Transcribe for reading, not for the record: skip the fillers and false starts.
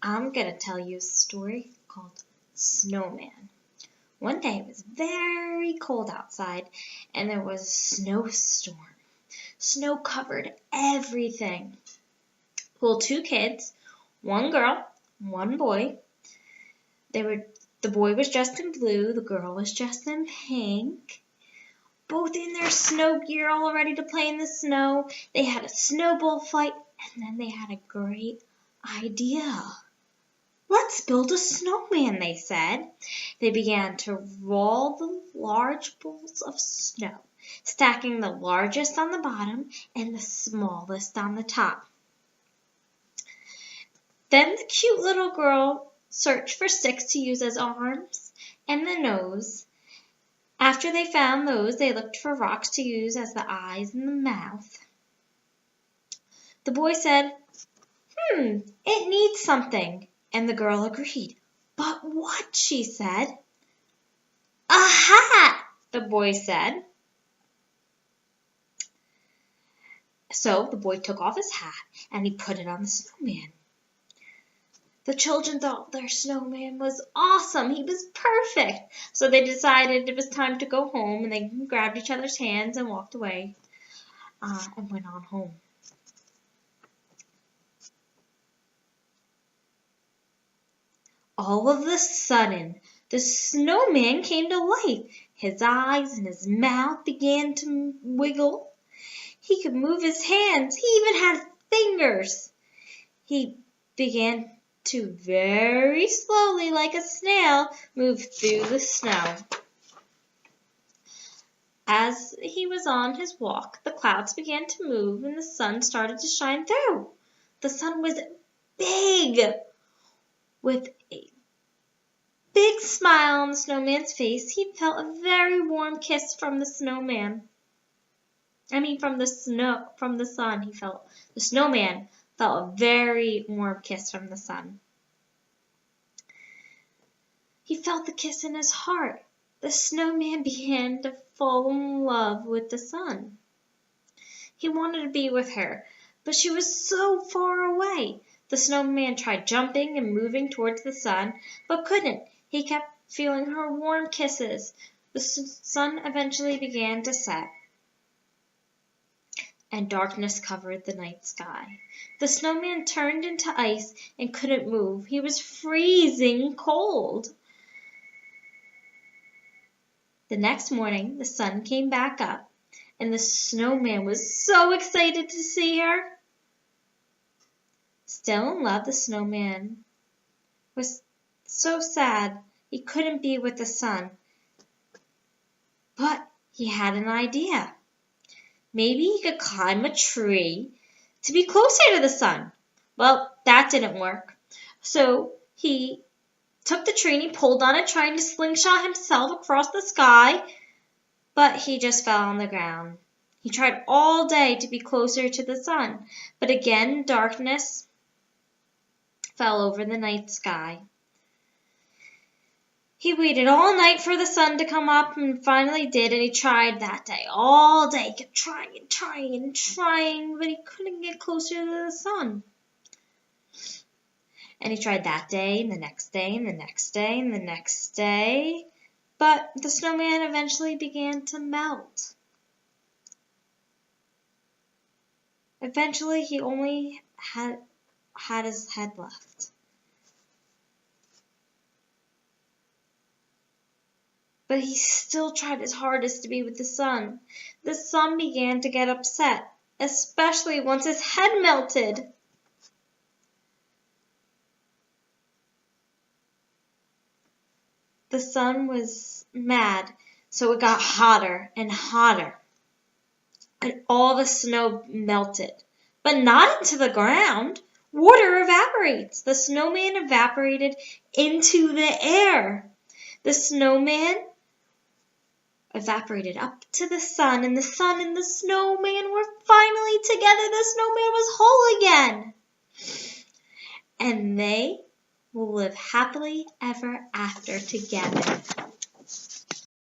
I'm going to tell you a story called Snowman. One day it was very cold outside and there was a snowstorm. Snow covered everything. Well, two kids, one girl, one boy. The boy was dressed in blue, the girl was dressed in pink. Both in their snow gear, all ready to play in the snow. They had a snowball fight, and then they had a great idea. Let's build a snowman, they said. They began to roll the large balls of snow, stacking the largest on the bottom and the smallest on the top. Then the cute little girl searched for sticks to use as arms and the nose. After they found those, they looked for rocks to use as the eyes and the mouth. The boy said, it needs something. And the girl agreed. But what? She said. A hat, the boy said. So the boy took off his hat and he put it on the snowman. The children thought their snowman was awesome. He was perfect. So they decided it was time to go home, and they grabbed each other's hands and walked away and went on home. All of a sudden, the snowman came to life. His eyes and his mouth began to wiggle. He could move his hands. He even had fingers. He began to very slowly, like a snail, move through the snow. As he was on his walk, the clouds began to move and the sun started to shine through. The sun was big, with a big smile on the snowman's face. He felt a very warm kiss from the snowman. From the sun. The snowman felt a very warm kiss from the sun. He felt the kiss in his heart. The snowman began to fall in love with the sun. He wanted to be with her, but she was so far away. The snowman tried jumping and moving towards the sun, but couldn't. He kept feeling her warm kisses. The sun eventually began to set, and darkness covered the night sky. The snowman turned into ice and couldn't move. He was freezing cold. The next morning, the sun came back up, and the snowman was so excited to see her. Still in love, the snowman was so sad he couldn't be with the sun. But he had an idea. Maybe he could climb a tree to be closer to the sun. Well, that didn't work. So he took the tree and he pulled on it, trying to slingshot himself across the sky, but he just fell on the ground. He tried all day to be closer to the sun, but again darkness fell over the night sky. He waited all night for the sun to come up and finally did, and he tried that day, all day. He kept trying and trying and trying, but he couldn't get closer to the sun. And he tried that day, and the next day, and the next day, and the next day. But the snowman eventually began to melt. Eventually, he only had his head left. But he still tried his hardest to be with the sun. The sun began to get upset, especially once his head melted. The sun was mad, so it got hotter and hotter. And all the snow melted, but not into the ground. Water evaporates. The snowman evaporated into the air. The snowman evaporated up to the sun, and the sun and the snowman were finally together. The snowman was whole again. And they will live happily ever after together.